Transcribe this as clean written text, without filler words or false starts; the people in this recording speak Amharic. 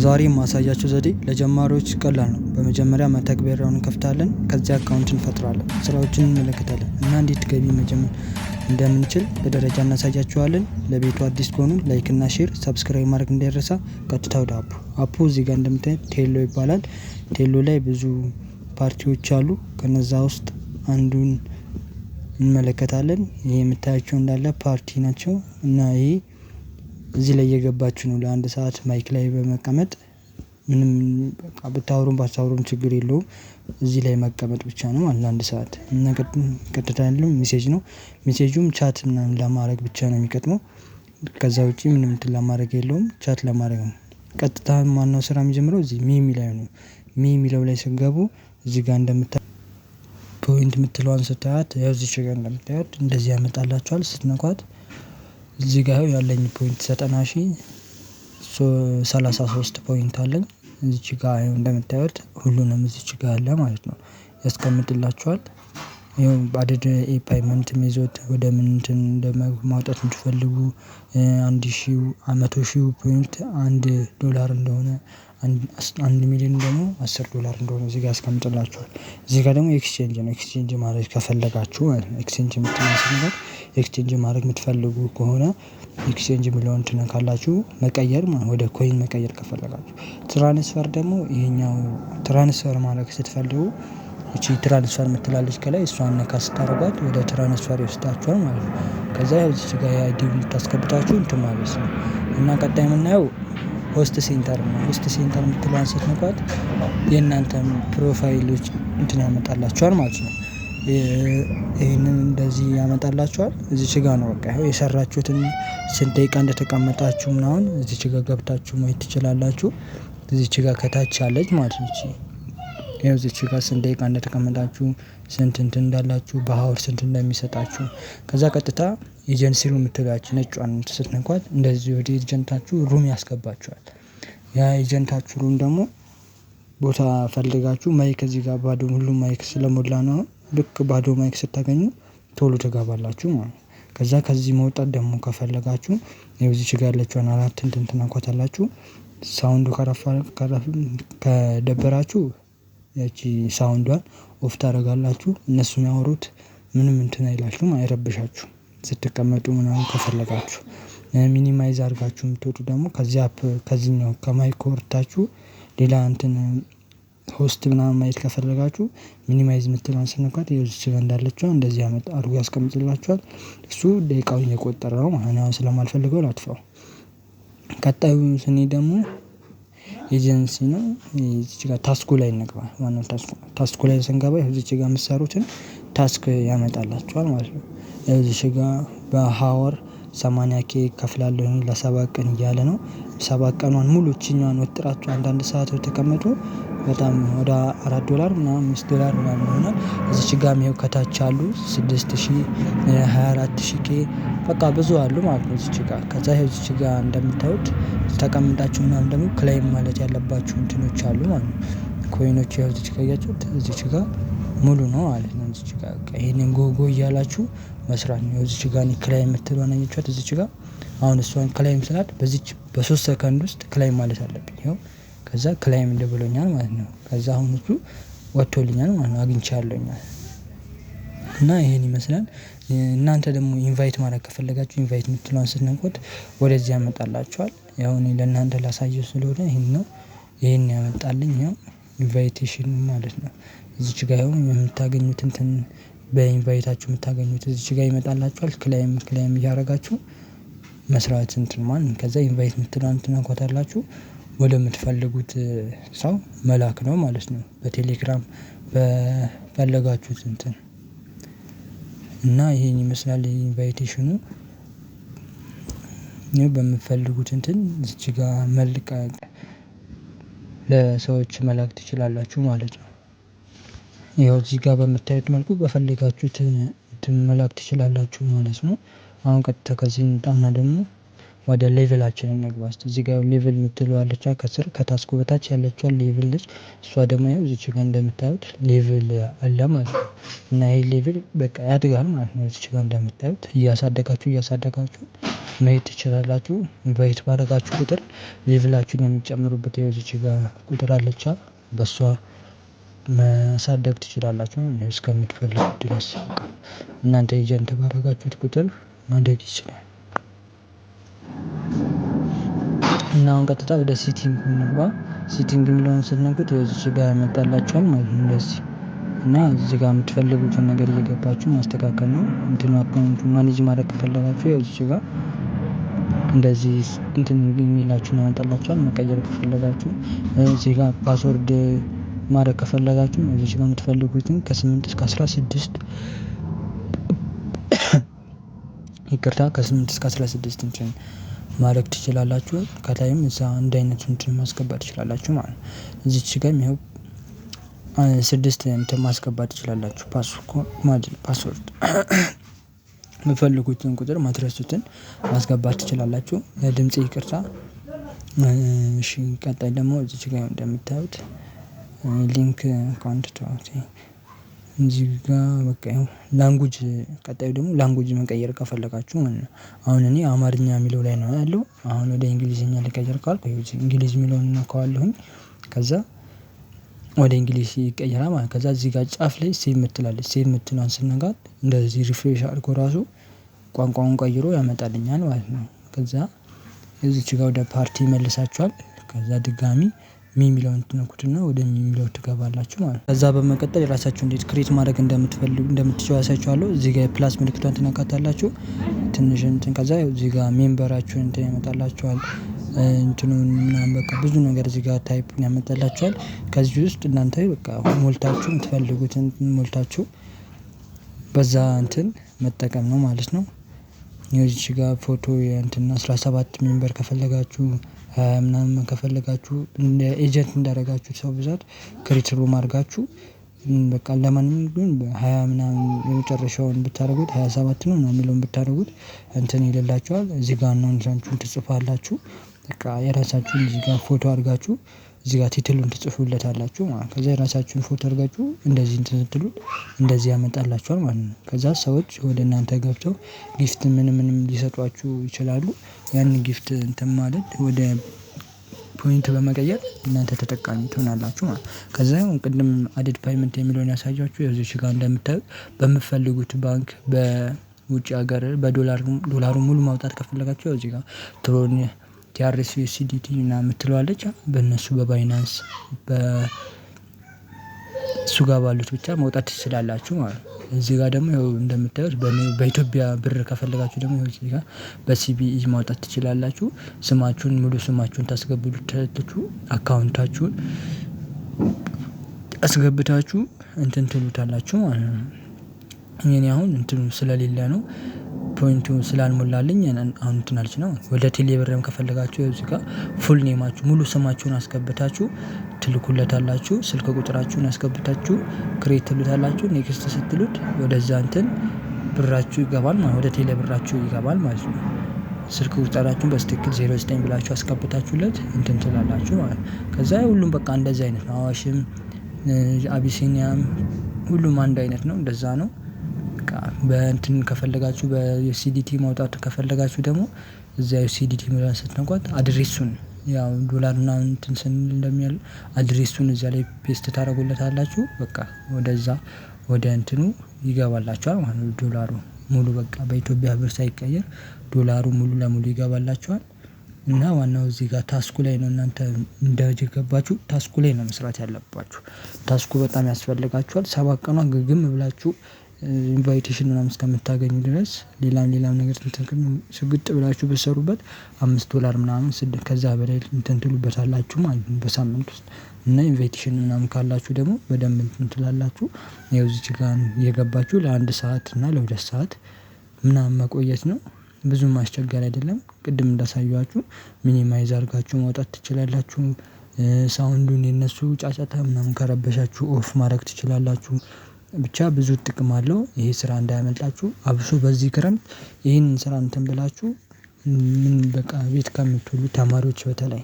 ዛሬ የማሳያችሁ ዘዴ ለጀማሪዎች ቀላል ነው። በመጀመሪያ መተግበሪያውን እንከፍታለን፣ ከዚያ አካውንት እንፈጥራለን፣ ስራዎችን እንመለከታለን እና እንዴት ገቢ መጀመር እንደምንችል በደረጃ እናሳያችኋለን። ለቤቱ አዲስ ከሆኑ ላይክ እና ሼር፣ ሰብስክራይብ ማድረግ እንዳይረሳ። ቀጥታ ወደ አፑ እዚህ ጋር እንደምታዩት ቴሎ ይባላል። ቴሎ ላይ ብዙ ፓርቲዎች አሉ። ከነዛ ውስጥ አንዱን እንመለከታለን። ይሄ የምታያቸው እንዳለ ፓርቲ ናቸው እና ይሄ እዚህ ላይ እየገባችሁ ነው ለአንድ ሰዓት ማይክ ላይ በመቀመጥ ምንም በቃ ብታወሩም ባታወሩም ችግር የለውም። እዚህ ላይ መቀመጥ ብቻ ነው ማለት ለአንድ ሰዓት እና ቀጥታ ያለው ሜሴጅ ነው። ሜሴጁም ቻት ምናምን ለማድረግ ብቻ ነው የሚጠቅመው። ከዛ ውጪ ምንም እንትን ለማድረግ የለውም፣ ቻት ለማድረግ ነው። ቀጥታ ማነው ስራ የሚጀምረው እዚህ ሚለው ነው። ሚለው ላይ ስትገቡ እዚህ ጋር እንደምታዩት ፖይንት የምትለዋን ስታያት ያው እዚህ ጋር እንደምታዩት እንደዚህ ያመጣላችኋል። ስትነኳት እዚህ ጋር ያለኝ ፖይንት 90,033 ፖይንት አለኝ። እዚች ጋር እንደምታዩት ሁሉንም እዚች ጋር አለ ማለት ነው ያስቀምጥላችኋል። ይኸው አድድ ፔይመንት ሜዞድ ወደ ምን እንትን ማውጣት የምትፈልጉ 100,000 ፖይንት $1 እንደሆነ 1,000,000 ደግሞ $10 እንደሆነ እዚህ ጋር ያስቀምጥላችኋል። እዚህ ጋር ደግሞ ኤክስቼንጅ ነው። ኤክስቼንጅ ማድረግ ከፈለጋችሁ ማለት ነው። ኤክስቼንጅ የምትመስለው ኤክስቼንጅ ማድረግ የምትፈልጉ ከሆነ ኤክስቼንጅ የሚለውን ትነካላችሁ። መቀየር ወደ ኮይን መቀየር ከፈለጋችሁ። ትራንስፈር ደግሞ ይሄኛው ትራንስፈር ማድረግ ስትፈልጉ እቺ ትራንስፈር የምትላለች ከላይ እሷን ነካ ስታደርጓት ወደ ትራንስፈር ይወስዳችኋል ማለት ነው። ከዛ ያው እዚች ጋር የአይዲውን ታስገብታችሁ እንትን ማለት ነው እና ቀጣይ የምናየው ሆስት ሴንተር ነው። ሆስት ሴንተር የምትለዋን ስትነኳት የእናንተን ፕሮፋይሎች እንትን ያመጣላችኋል ማለት ነው። ይሄንን እንደዚህ ያመጣላችኋል። እዚች ጋር ነው በቃ ይሄው የሰራችሁትን ስንት ደቂቃ እንደተቀመጣችሁ ምናምን እዚች ጋር ገብታችሁ ማየት ትችላላችሁ። እዚች ጋር ከታች አለች ማለት ነው። ይኸው እዚች ጋር ስንት ደቂቃ እንደተቀመጣችሁ፣ ስንት እንትን እንዳላችሁ፣ በሀወር ስንት እንደሚሰጣችሁ። ከዛ ቀጥታ ኤጀንሲ ሩም የምትሏችሁ ነጯን ስትነኳት እንደዚህ ወደ ኤጀንታችሁ ሩም ያስገባችኋል። ያ ኤጀንታችሁ ሩም ደግሞ ቦታ ፈልጋችሁ ማይክ እዚህ ጋር ባዶ ሁሉም ማይክ ስለሞላ ነው። ልክ ባዶ ማይክ ስታገኙ ቶሎ ትገባላችሁ ማለት ነው። ከዛ ከዚህ መውጣት ደግሞ ከፈለጋችሁ ይኸው እዚች ጋር ያለችውን አራት እንትን ትነኳታላችሁ። ሳውንዱ ከደበራችሁ ያቺ ሳውንዷን ኦፍ ታደርጋላችሁ። እነሱ የሚያወሩት ምንም እንትን አይላችሁም፣ አይረብሻችሁም። ስትቀመጡ ምናምን ከፈለጋችሁ ሚኒማይዝ አድርጋችሁ የምትወጡ ደግሞ ከዚህ አፕ ከዚህኛው ከማይክ ወርታችሁ ሌላ እንትን ሆስት ምናምን ማየት ከፈለጋችሁ ሚኒማይዝ የምትለዋን ስነኳት እዚች ጋር እንዳለችው እንደዚህ አድርጎ ያስቀምጥላችኋል። እሱ ደቂቃውን እየቆጠረ ነው ማለት ነው። ስለማልፈልገው ላጥፋው። ቀጣዩ ስንሄድ ደግሞ ኤጀንሲ ነው። እዚች ጋር ታስኩ ላይ እንግባ። ዋናው ታስኩ ላይ ስንገባ እዚች ጋር የምትሰሩትን ታስክ ያመጣላችኋል ማለት ነው። እዚች ጋር በሀወር 80K እከፍላለሁ ለ7 ቀን እያለ ነው። 7 ቀኗን ሙሉ እችኛዋን ወጥራችሁ አንዳንድ ሰዓት ተቀመጡ በጣም ወደ $4 ምናምን $5 ምናምን ይሆናል። እዚች ጋር ይኸው ከታች አሉ 6,000 24,000K በቃ ብዙ አሉ ማለት ነው እዚች ጋር። ከዛ ይኸው እዚች ጋር እንደምታዩት ተቀምጣችሁ ምናምን ደግሞ ክላይም ማለት ያለባችሁ እንትኖች አሉ ማለት ነው። ኮይኖች ያው እዚች ጋር ያያችሁት እዚች ጋር ሙሉ ነው ማለት ነው። እዚች ጋር ይሄንን ጎጎ እያላችሁ መስራት ነው። እዚች ጋር ክላይም የምትለውን አያችኋት እዚች ጋር። አሁን እሷን ክላይም ስላት በዚች በ3 ሰከንድ ውስጥ ክላይም ማለት አለብኝ። ይኸው ከዛ ክላይም እንደብሎኛል ማለት ነው። ከዛ አሁን እሱ ወጥቶልኛል ማለት ነው፣ አግኝቻለሁኝ እና ይሄን ይመስላል። እናንተ ደግሞ ኢንቫይት ማድረግ ከፈለጋችሁ ኢንቫይት የምትለውን ስትነኩት ወደዚህ ያመጣላችኋል። ያው እኔ ለእናንተ ላሳየው ስለሆነ ይሄን ያመጣልኝ ያው ኢንቫይቴሽን ማለት ነው። እዚች ጋር ያው የምታገኙት እንትን በኢንቫይታችሁ የምታገኙት እዚች ጋር ይመጣላችኋል። ክላይም እያደረጋችሁ መስራት እንትን ማለት ከዛ ኢንቫይት የምትለውን ትነኳታላችሁ። ወደምትፈልጉት ሰው መላክ ነው ማለት ነው። በቴሌግራም በፈለጋችሁት እንትን እና ይሄን ይመስላል ኢንቫይቴሽኑ። በምትፈልጉት እንትን እዚች ጋር ለሰዎች መላክ ትችላላችሁ ማለት ነው። ይኸው እዚህ ጋር በምታዩት መልኩ በፈለጋችሁት እንትን መላክ ትችላላችሁ ማለት ነው። አሁን ቀጥታ ከዚህ እንውጣና ደግሞ ወደ ሌቭላችን እንግባ። እስቲ እዚህ ጋር ሌቭል የምትለው አለች ከስር ከታስኩ በታች ያለችው ሌቭል ነች። እሷ ደግሞ ያው እዚች ጋር እንደምታዩት ሌቭል አለ ማለት ነው። እና ይሄ ሌቭል በቃ ያድጋል ማለት ነው። እዚች ጋር እንደምታዩት እያሳደጋችሁ መሄድ ትችላላችሁ። ኢንቫይት ባደረጋችሁ ቁጥር ሌቭላችሁን የሚጨምሩበት እዚች ጋር ቁጥር አለች በሷ ማሳደግ ትችላላችሁ እስከምትፈልጉት ድረስ። እናንተ ኤጀንት ባደረጋችሁት ቁጥር ማደግ ይችላል። እና አሁን ቀጥታ ወደ ሴቲንግ እንግባ። ሴቲንግ የሚለውን ስትነኩት እዚች ጋር ያመጣላችኋል ማለት ነው እንደዚህ። እና እዚህ ጋር የምትፈልጉትን ነገር እየገባችሁ ማስተካከል ነው። አካውንቱን ማኔጅ ማድረግ ከፈለጋችሁ እዚች ጋር እንደዚህ የሚላችሁን ያመጣላችኋል። መቀየር ከፈለጋችሁ እዚህ ጋር ፓስወርድ ማድረግ ከፈለጋችሁ እዚች ጋር የምትፈልጉትን ከ8 እስከ 16 ይቅርታ ከ8 እስከ 16 እንትን ማድረግ ትችላላችሁ። ከታይም እዛ አንድ አይነት እንትን ማስገባት ትችላላችሁ ማለት ነው። እዚች ጋር ይኸው 6 እንትን ማስገባት ትችላላችሁ ፓስወርድ የምትፈልጉትን ቁጥር ማትረሱትን ማስገባት ትችላላችሁ። ለድምጽ ይቅርታ። እሺ ቀጣይ ደግሞ እዚች ጋር እንደምታዩት ሊንክ አካውንት እዚህ ጋር በቃ ይኸው ላንጉጅ ቀጣዩ ደግሞ ላንጉጅ መቀየር ከፈለጋችሁ ማለት ነው። አሁን እኔ አማርኛ የሚለው ላይ ነው ያለው። አሁን ወደ እንግሊዝኛ ልቀይር ካልኩ እንግሊዝ የሚለውን እነካዋለሁኝ። ከዛ ወደ እንግሊዝ ይቀየራል ማለት ነው። ከዛ እዚህ ጋር ጫፍ ላይ ሴቭ የምትላለች ሴቭ የምትለዋን ስነካት እንደዚህ ሪፍሬሽ አድርጎ ራሱ ቋንቋውን ቀይሮ ያመጣልኛል ማለት ነው። ከዛ እዚች ጋር ወደ ፓርቲ ይመልሳችኋል። ከዛ ድጋሚ የሚለውን ትነኩትና ወደ የሚለው ትገባላችሁ ማለት ነው። ከዛ በመቀጠል የራሳችሁ እንዴት ክሬት ማድረግ እንደምትችሉ አሳያችኋለሁ። እዚህ ጋር የፕላስ ምልክቷን ትነካታላችሁ። ትንሽ እንትን ከዛ እዚህ ጋር ሜምበራችሁን እንትን ያመጣላችኋል። እንትኑን ምናምን በቃ ብዙ ነገር እዚህ ጋር ታይፑን ያመጣላችኋል። ከዚህ ውስጥ እናንተ በቃ ሞልታችሁ የምትፈልጉትን ሞልታችሁ በዛ እንትን መጠቀም ነው ማለት ነው። እዚች ጋር ፎቶ እንትን 17 ሜምበር ከፈለጋችሁ ምናምን ከፈለጋችሁ እንደ ኤጀንት እንዳደረጋችሁት ሰው ብዛት ክሬት ሩም አድርጋችሁ በቃ ለማንም ግን 20 ምናምን የመጨረሻውን ብታደርጉት 27 ነው ምናምን የሚለውን ብታደርጉት እንትን ይልላችኋል። እዚህ ጋር አናውንሳችሁን ትጽፋላችሁ። በቃ የራሳችሁን እዚህ ጋር ፎቶ አድርጋችሁ እዚህ ጋር ቲትሉን ትጽፉለታላችሁ ማለት ነው። ከዛ የራሳችሁን ፎቶ አድርጋችሁ እንደዚህ እንትን ስትሉት እንደዚህ ያመጣላችኋል ማለት ነው። ከዛ ሰዎች ወደ እናንተ ገብተው ጊፍት ምንም ሊሰጧችሁ ይችላሉ። ያንን ጊፍት እንትን ማለት ወደ ፖይንት በመቀየር እናንተ ተጠቃሚ ትሆናላችሁ ማለት ነው። ከዛ ቅድም አድድ ፔይመንት የሚለውን ያሳያችሁ እዚች ጋር እንደምታዩት በምትፈልጉት ባንክ በውጭ ሀገር በዶላሩን ሙሉ ማውጣት ከፈለጋችሁ እዚህ ጋር ትሮን ቲአርኤስ ዩኤስዲቲ ምናምን የምትለው አለች። በእነሱ በባይናንስ በእሱ ጋር ባሉት ብቻ ማውጣት ትችላላችሁ ማለት ነው። እዚህ ጋር ደግሞ ይኸው እንደምታዩት በኢትዮጵያ ብር ከፈለጋችሁ ደግሞ ይኸው እዚህ ጋር በሲቢኢ ማውጣት ትችላላችሁ። ስማችሁን ሙሉ ስማችሁን ታስገቡታላችሁ። አካውንታችሁን አስገብታችሁ እንትን ትሉታላችሁ ማለት ነው። እኔ አሁን እንትኑ ስለሌለ ነው ፖይንቱ ስላልሞላልኝ አሁን እንትን አልችልም። ወደ ቴሌ ብርም ከፈለጋችሁ እዚህ ጋር ፉል ኔማችሁ ሙሉ ስማችሁን አስገብታችሁ ትልኩለታላችሁ። ስልክ ቁጥራችሁን አስገብታችሁ ክሬት ትሉታላችሁ። ኔክስት ስትሉት ወደዛ እንትን ብራችሁ ይገባል ማለት ወደ ቴሌ ብራችሁ ይገባል ማለት ነው። ስልክ ቁጥራችሁን በስትክክል 09 ብላችሁ አስገብታችሁለት እንትን ትላላችሁ ማለት ነው። ከዛ ሁሉም በቃ እንደዚህ አይነት ነው። አዋሽም አቢሲኒያም ሁሉም አንድ አይነት ነው። እንደዛ ነው። በእንትን ከፈለጋችሁ በዩኤስዲቲ ማውጣት ከፈለጋችሁ ደግሞ እዛ ዩኤስዲቲ የሚለውን ስትነኳት አድሬሱን ያው ዶላር ምናምን እንትን ስንል እንደሚያል አድሬሱን እዛ ላይ ፔስት ታደርጉለታላችሁ። በቃ ወደዛ ወደ እንትኑ ይገባላችኋል ማለት ነው። ዶላሩ ሙሉ በቃ በኢትዮጵያ ብር ሳይቀየር ዶላሩ ሙሉ ለሙሉ ይገባላችኋል። እና ዋናው እዚህ ጋር ታስኩ ላይ ነው። እናንተ እንደገባችሁ ታስኩ ላይ ነው መስራት ያለባችሁ። ታስኩ በጣም ያስፈልጋችኋል። 7 ቀኗ ግግም ብላችሁ ኢንቫይቴሽን ምናምን እስከምታገኙ ድረስ ሌላም ነገር ስግጥ ብላችሁ ብትሰሩበት $5 ምናምን ከዛ በላይ እንትን ትሉበታላችሁ ማለት ነው በሳምንት ውስጥ። እና ኢንቫይቴሽን ምናምን ካላችሁ ደግሞ በደንብ እንትን ትላላችሁ። ያው እዚች ጋር የገባችሁ ለ1 ሰዓት እና ለ2 ሰዓት ምናምን መቆየት ነው። ብዙም አስቸጋሪ አይደለም። ቅድም እንዳሳየኋችሁ ሚኒማይዝ አድርጋችሁ ማውጣት ትችላላችሁ። ሳውንዱን የነሱ ጫጫታ ምናምን ከረበሻችሁ ኦፍ ማድረግ ትችላላችሁ። ብቻ ብዙ ጥቅም አለው። ይሄ ስራ እንዳያመልጣችሁ። አብሶ በዚህ ክረምት ይሄንን ስራ እንትን ብላችሁ ምን በቃ ቤት ከምትውሉ ተማሪዎች በተለይ